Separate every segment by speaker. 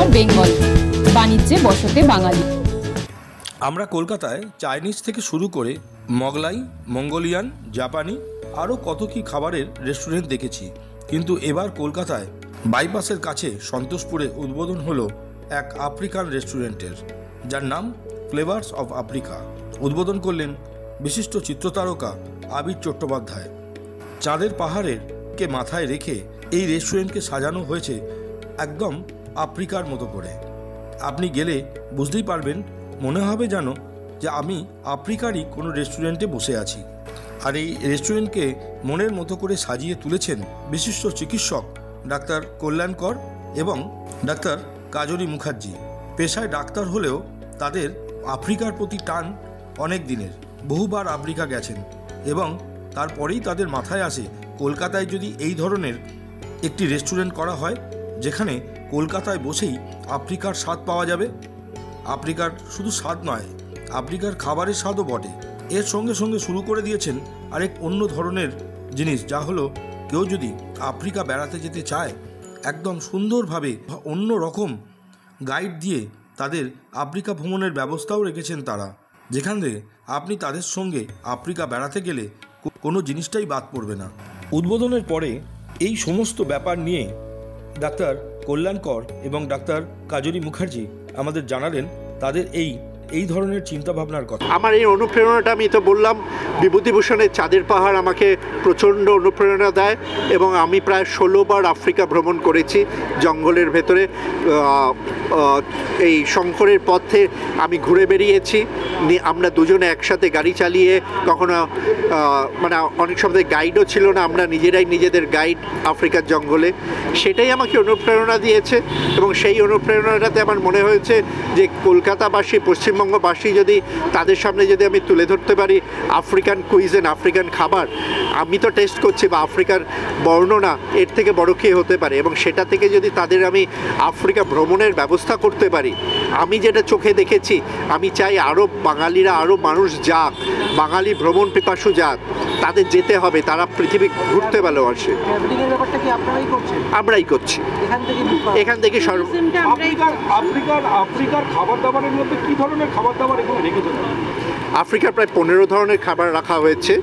Speaker 1: Of Bengal, বাণিজ্যে বসতে বাঙালি।
Speaker 2: আমরা কলকাতায় চাইনিজ থেকে শুরু করে মোগলাই, মঙ্গোলিয়ান, জাপানি আরও কত কী খাবারের রেস্টুরেন্ট দেখেছি, কিন্তু এবার কলকাতায় বাইপাসের কাছে সন্তোষপুরে উদ্বোধন হলো এক আফ্রিকান রেস্টুরেন্টের, যার নাম ফ্লেভার্স অফ আফ্রিকা। উদ্বোধন করলেন বিশিষ্ট চিত্রতারকা আবির চট্টোপাধ্যায়। চাঁদের পাহাড়ের কে মাথায় রেখে এই রেস্টুরেন্টকে সাজানো হয়েছে একদম আফ্রিকার মতো করে। আপনি গেলে বুঝতেই পারবেন, মনে হবে যেন যে আমি আফ্রিকারই কোনো রেস্টুরেন্টে বসে আছি। আর এই রেস্টুরেন্টকে মনের মতো করে সাজিয়ে তুলেছেন বিশিষ্ট চিকিৎসক ডাক্তার কল্যাণকর এবং ডাক্তার কাজরি মুখার্জি। পেশায় ডাক্তার হলেও তাদের আফ্রিকার প্রতি টান অনেক দিনের, বহুবার আফ্রিকা গেছেন এবং তারপরেই তাদের মাথায় আসে কলকাতায় যদি এই ধরনের একটি রেস্টুরেন্ট করা হয়, যেখানে কলকাতায় বসেই আফ্রিকার স্বাদ পাওয়া যাবে। আফ্রিকার শুধু স্বাদ নয়, আফ্রিকার খাবারের স্বাদও বটে। এর সঙ্গে সঙ্গে শুরু করে দিয়েছেন আরেক অন্য ধরনের জিনিস, যা হলো কেউ যদি আফ্রিকা বেড়াতে যেতে চায়, একদম সুন্দরভাবে অন্য রকম গাইড দিয়ে তাদের আফ্রিকা ভ্রমণের ব্যবস্থাও রেখেছেন তারা, যেখান থেকে আপনি তাদের সঙ্গে আফ্রিকা বেড়াতে গেলে কোনো জিনিসটাই বাদ পড়বে না। উদ্বোধনের পরে এই সমস্ত ব্যাপার নিয়ে ডাক্তার কল্যাণকর এবং ডাক্তার কাজরি মুখার্জি আমাদের জানালেন তাদের এই ধরনের চিন্তাভাবনার কথা।
Speaker 3: আমার এই অনুপ্রেরণাটা আমি তো বললাম, বিভূতিভূষণের চাঁদের পাহাড় আমাকে প্রচণ্ড অনুপ্রেরণা দেয় এবং আমি প্রায় 16 বার আফ্রিকা ভ্রমণ করেছি জঙ্গলের ভেতরে। এই শঙ্করের পথে আমি ঘুরে বেরিয়েছি, আমরা দুজনে একসাথে গাড়ি চালিয়ে, কখনো মানে অনেক সময় গাইডও ছিল না, আমরা নিজেরাই নিজেদের গাইড আফ্রিকার জঙ্গলে। সেটাই আমাকে অনুপ্রেরণা দিয়েছে এবং সেই অনুপ্রেরণাটাতে আমার মনে হয়েছে যে কলকাতাবাসী, পশ্চিমবঙ্গবাসী যদি তাদের সামনে যদি আমি তুলে ধরতে পারি আফ্রিকান কুইজিন, আফ্রিকান খাবার, আমি তো টেস্ট করছি, বা আফ্রিকার বর্ণনা, এর থেকে বড় কী হতে পারে, এবং সেটা থেকে যদি তাদের আমি আফ্রিকা ভ্রমণের ব্যবস্থা করতে পারি, আমি যেটা চোখে দেখেছি, আমি চাই আরও বাঙালিরা, আরও মানুষ যাক, বাঙালি ভ্রমণ পিপাসু যাক, তাদের যেতে হবে, তারা পৃথিবী ঘুরতে ভালোবাসে। আমরাই করছি এখান থেকে
Speaker 4: আফ্রিকার খাবার দাবারের মধ্যে কি ধরনের খাবার দাবার এখানে রেখেছেন?
Speaker 3: আফ্রিকার প্রায় 15 ধরনের খাবার রাখা হয়েছে।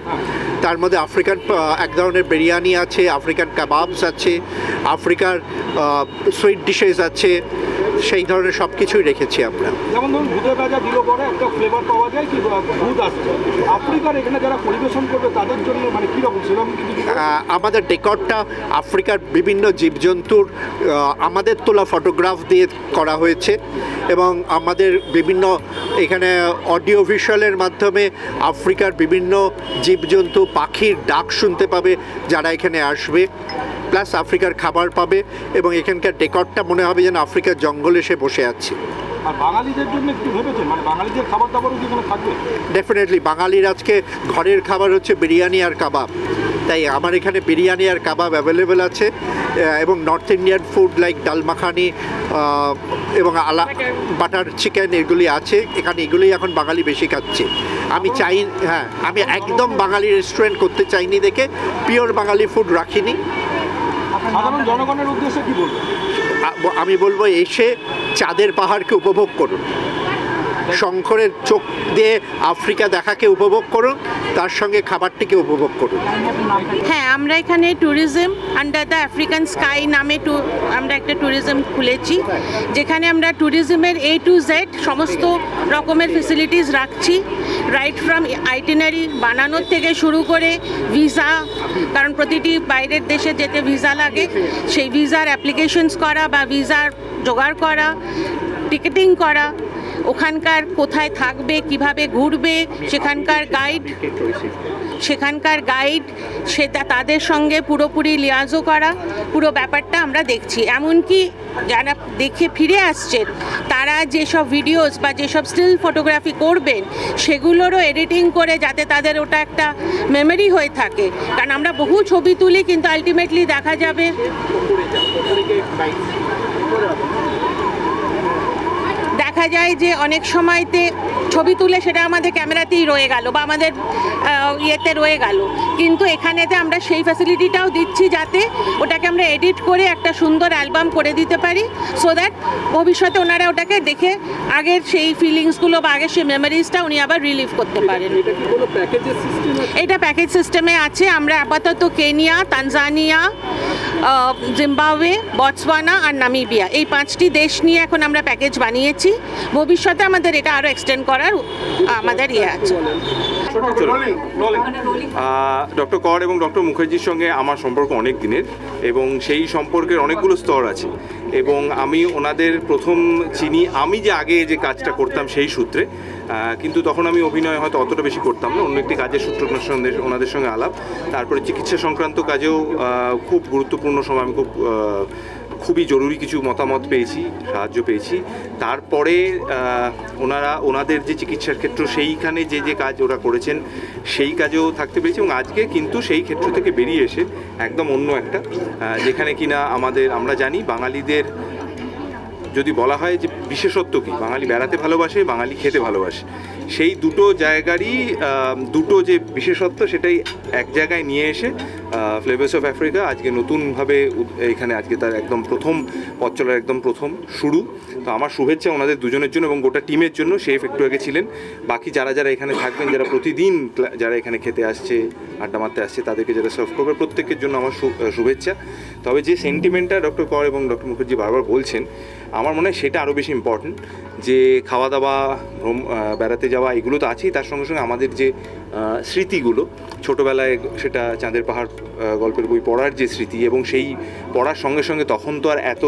Speaker 3: তার মধ্যে আফ্রিকান এক ধরনের বিরিয়ানি আছে, আফ্রিকান কাবাবস আছে, আফ্রিকার সুইট ডিশেস আছে, সেই ধরনের সব কিছুই রেখেছি আমরা।
Speaker 4: যেমন ধরুন ভূতের রাজা দিল পরে একটা ফ্লেভার পাওয়া যায়, কি ভূত আসছে, আফ্রিকার এখানে যারা পরিবেশন করবে তাদের জন্য মানে কীরকম সেরকম কিছু?
Speaker 3: আমাদের ডেকরটা আফ্রিকার বিভিন্ন জীবজন্তুর আমাদের তোলা ফটোগ্রাফ দিয়ে করা হয়েছে এবং আমাদের বিভিন্ন এখানে অডিও ভিজুয়ালের মাধ্যমে আফ্রিকার বিভিন্ন জীবজন্তু, পাখির ডাক শুনতে পাবে যারা এখানে আসবে, প্লাস আফ্রিকার খাবার পাবে এবং এখানকার ডেকরটা মনে হবে যেন আফ্রিকার জঙ্গলে এসে বসে আছে।
Speaker 4: আর বাঙালিদের জন্য একটু ভেবেছেন, মানে বাঙালিদের খাবার দাবারও কি কোনো থাকবে?
Speaker 3: ডেফিনেটলি, বাঙালির আজকে ঘরের খাবার হচ্ছে বিরিয়ানি আর কাবাব, তাই আমার এখানে বিরিয়ানি আর কাবাব অ্যাভেলেবেল আছে এবং নর্থ ইন্ডিয়ান ফুড লাইক ডাল মাখানি এবং বাটার চিকেন এগুলি আছে এখানে, এগুলোই এখন বাঙালি বেশি খাচ্ছে। আমি চাই, হ্যাঁ, আমি একদম বাঙালি রেস্টুরেন্ট করতে চাইনি দেখে পিওর বাঙালি ফুড রাখিনি।
Speaker 4: সাধারণ জনগণের উদ্দেশ্যে কি বলবো?
Speaker 3: আমি বলবো এসে চাঁদের পাহাড়কে উপভোগ করুন, শঙ্করের চোখ দিয়ে আফ্রিকা দেখাকে উপভোগ করুন, তার সঙ্গে খাবারটিকে উপভোগ করুন।
Speaker 5: হ্যাঁ, আমরা এখানে tourism under the African sky নামে আমরা একটা ট্যুরিজম খুলেছি, যেখানে আমরা ট্যুরিজমের A to Z সমস্ত রকমের ফেসিলিটিস রাখছি, রাইট ফ্রম আইটিনারি বানানোর থেকে শুরু করে ভিসা, কারণ প্রতিটি বাইরের দেশে যেতে ভিসা লাগে, সেই ভিসার অ্যাপ্লিকেশনস করা বা ভিসার জোগাড় করা, টিকিটিং করা, ওখানকার কোথায় থাকবে, কিভাবে ঘুরবে, সেখানকার গাইড সেটা তাদের সঙ্গে পুরোপুরি লিয়াজও করা, পুরো ব্যাপারটা আমরা দেখছি। এমনকি যারা দেখে ফিরে আসছেন তারা যেসব ভিডিওস বা যেসব স্টিল ফটোগ্রাফি করবেন সেগুলোরও এডিটিং করে যাতে তাদের ওটা একটা মেমোরি হয়ে থাকে, কারণ আমরা বহু ছবি তুলি কিন্তু আলটিমেটলি দেখা যায় যে অনেক সময়তে ছবি তুলে সেটা আমাদের ক্যামেরাতেই রয়ে গেল বা আমাদের ইয়েতে রয়ে গেল, কিন্তু এখানেতে আমরা সেই ফ্যাসিলিটিটাও দিচ্ছি যাতে ওটাকে আমরা এডিট করে একটা সুন্দর অ্যালবাম করে দিতে পারি, সো দ্যাট ভবিষ্যতে ওনারা ওটাকে দেখে আগের সেই ফিলিংসগুলো বা আগের সেই মেমোরিজটা উনি আবার রিলিভ করতে পারেন। এটা প্যাকেজ সিস্টেমে আছে। আমরা আপাতত কেনিয়া, তানজানিয়া, জিম্বাবুয়ে, বটসওয়ানা আর নামিবিয়া এই 5টি দেশ নিয়ে এখন আমরা প্যাকেজ বানিয়েছি। ভবিষ্যতে আমাদের এটা আরও এক্সটেন্ড করার আমাদের ইয়ে আছে।
Speaker 6: ডক্টর কর এবং ডক্টর মুখার্জির সঙ্গে আমার সম্পর্ক অনেক দিনের এবং সেই সম্পর্কের অনেকগুলো স্তর আছে এবং আমি ওনাদের প্রথম চিনি আমি যে আগে যে কাজটা করতাম সেই সূত্রে, কিন্তু তখন আমি অভিনয় হয়তো অতটা বেশি করতাম না, অন্য একটি কাজের সূত্র ওনাদের সঙ্গে আলাপ। তারপরে চিকিৎসা সংক্রান্ত কাজেও খুব গুরুত্বপূর্ণ সময় আমি খুবই জরুরি কিছু মতামত পেয়েছি, সাহায্য পেয়েছি। তারপরে ওনাদের যে চিকিৎসার ক্ষেত্র সেইখানে যে কাজ ওরা করেছেন সেই কাজেও থাকতে পেরেছি এবং আজকে কিন্তু সেই ক্ষেত্র থেকে বেরিয়ে এসে একদম অন্য একটা, যেখানে কিনা আমরা জানি বাঙালিদের যদি বলা হয় যে বিশেষত্ব কী, বাঙালি বেড়াতে ভালোবাসে, বাঙালি খেতে ভালোবাসে, সেই দুটো জায়গারই দুটো যে বিশেষত্ব সেটাই এক জায়গায় নিয়ে এসে ফ্লেভার্স অফ আফ্রিকা আজকে নতুনভাবে এখানে আজকে তার একদম প্রথম পথ চলার একদম প্রথম শুরু। তো আমার শুভেচ্ছা ওনাদের দুজনের জন্য এবং গোটা টিমের জন্য। শেফ একটু আগে ছিলেন, বাকি যারা এখানে থাকবেন, যারা প্রতিদিন যারা এখানে খেতে আসছে, আড্ডা মারতে আসছে, তাদেরকে যারা সার্ভ করবে প্রত্যেকের জন্য আমার শুভেচ্ছা। তবে যে সেন্টিমেন্টটা ডক্টর কর এবং ডক্টর মুখার্জি বারবার বলছেন, আমার মনে হয় সেটা আরও বেশি ইম্পর্টেন্ট। যে খাওয়া দাওয়া, বেড়াতে যাওয়া এগুলো তো আছেই, তার সঙ্গে সঙ্গে আমাদের যে স্মৃতিগুলো ছোটোবেলায়, সেটা চাঁদের পাহাড় গল্পের বই পড়ার যে স্মৃতি, এবং সেই পড়ার সঙ্গে সঙ্গে তখন তো আর এত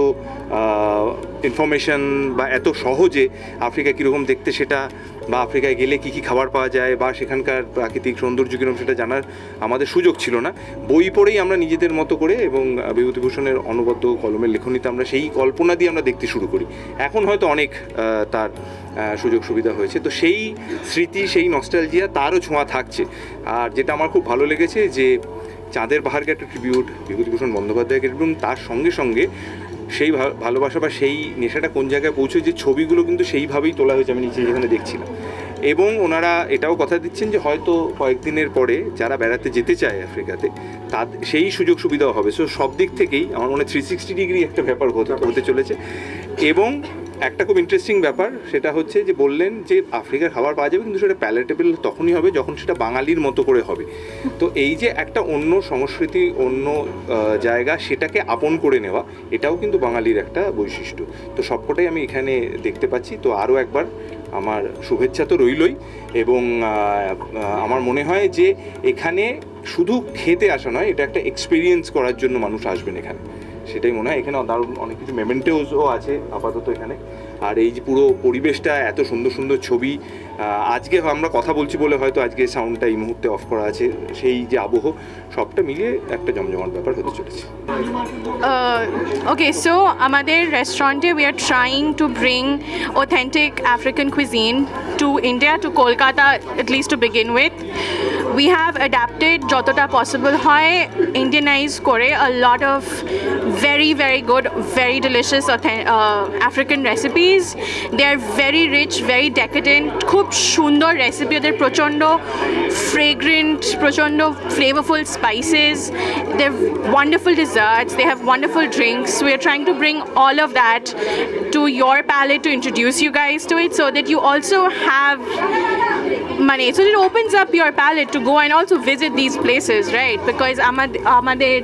Speaker 6: ইনফরমেশন বা এত সহজে আফ্রিকা কীরকম দেখতে সেটা, বা আফ্রিকায় গেলে কী কী খাবার পাওয়া যায় বা সেখানকার প্রাকৃতিক সৌন্দর্য কীরকম সেটা জানার আমাদের সুযোগ ছিল না। বই পড়েই আমরা নিজেদের মতো করে এবং বিভূতিভূষণের অনবদ্য কলমের লেখনীতে আমরা সেই কল্পনা দিয়ে আমরা দেখতে শুরু করি। এখন হয়তো অনেক তার সুযোগ সুবিধা হয়েছে, তো সেই স্মৃতি, সেই নস্টালজিয়া তারও ছোঁয়া থাকছে। আর যেটা আমার খুব ভালো লেগেছে যে চাঁদের পাহাড়কে একটা ট্রিবিউট বিভূতিভূষণ বন্দ্যোপাধ্যায়কে, এবং তার সঙ্গে সঙ্গে সেই ভালোবাসা বা সেই নেশাটা কোন জায়গায় পৌঁছে, যে ছবিগুলো কিন্তু সেইভাবেই তোলা হয়েছে, আমি নিচে যেখানে দেখছিলাম। এবং ওনারা এটাও কথা দিচ্ছেন যে হয়তো কয়েকদিনের পরে যারা বেড়াতে যেতে চায় আফ্রিকাতে, সেই সুযোগ সুবিধাও হবে। সো সব দিক থেকেই আমার মনে হয় 360 ডিগ্রি একটা ব্যাপার হতে চলেছে। এবং একটা খুব ইন্টারেস্টিং ব্যাপার সেটা হচ্ছে যে বললেন যে আফ্রিকার খাবার পাওয়া যাবে, কিন্তু সেটা প্যালেটেবল তখনই হবে যখন সেটা বাঙালির মতো করে হবে। তো এই যে একটা অন্য সংস্কৃতি, অন্য জায়গা, সেটাকে আপন করে নেওয়া, এটাও কিন্তু বাঙালির একটা বৈশিষ্ট্য। তো সবকটাই আমি এখানে দেখতে পাচ্ছি। তো আরও একবার আমার শুভেচ্ছা তো রইলই, এবং আমার মনে হয় যে এখানে শুধু খেতে আসা নয়, এটা একটা এক্সপিরিয়েন্স করার জন্য মানুষ আসবেন এখানে, সেটাই মনে হয়। এখানে দারুণ অনেক কিছু মেমেন্টোসও আছে আপাতত এখানে। আর এই যে পুরো পরিবেশটা, এত সুন্দর সুন্দর ছবি, আজকে আমরা কথা বলছি বলে হয়তো আজকে সাউন্ডটা এই মুহূর্তে অফ করা আছে, সেই যে আবহ, সবটা মিলিয়ে একটা জমজমাট ব্যাপার হতে চলেছে।
Speaker 7: Okay, so আমাদের রেস্টুরেন্টে we are trying to bring authentic African cuisine to India, to Kolkata at least to begin with. We have adapted যতটা possible হয় Indianize করে a lot of very very good, very delicious African recipes. They are very rich, very decadent, খুব সুন্দর recipe, ওদের প্রচণ্ড fragrant, প্রচণ্ড flavorful spices. They have wonderful desserts, they have wonderful drinks. We are trying to bring all of that to your palate, to introduce you guys to it, so that you also have money, so it opens up your palate to go and also visit these places, right? Because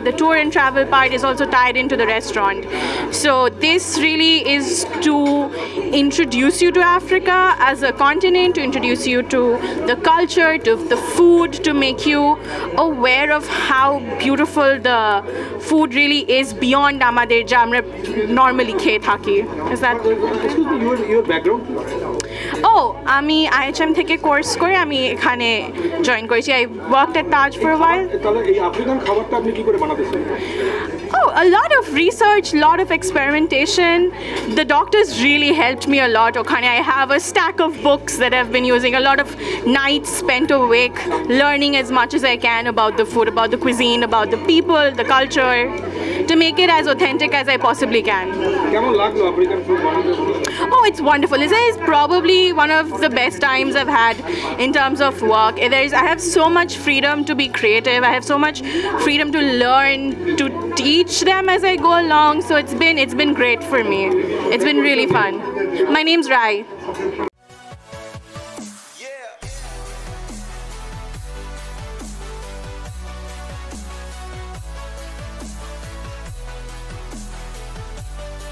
Speaker 7: the tour and travel part is also tied into the restaurant. So this really is to introduce you to Africa as a continent, to introduce you to the culture, to the food, to make you aware of how beautiful the food really is beyond আমাদের যা আমরা normally খেয়ে থাকি. Is that?
Speaker 4: Excuse me, your background?
Speaker 7: আমি IHM থেকে course করে আমি এখানে জয়েন করেছি. I worked at Taj for a while.
Speaker 4: তাহলে এই আফ্রিকান খাবারটা আপনি কি করে বানাতেছেন?
Speaker 7: Oh, a lot of research, a lot of experimentation. The doctors really helped me a lot. Okhane, I have a stack of books that I've been using, a lot of nights spent awake, learning as much as I can about the food, about the cuisine, about the people, the culture, to make it as authentic as I possibly can.
Speaker 4: কেমন লাগলো African food বানাতে?
Speaker 7: Oh, it's wonderful. This is probably one of the best times I've had in terms of work. I have so much freedom to be creative. I have so much freedom to learn, to teach them as I go along. So it's been great for me. It's been really fun. My name's Rai.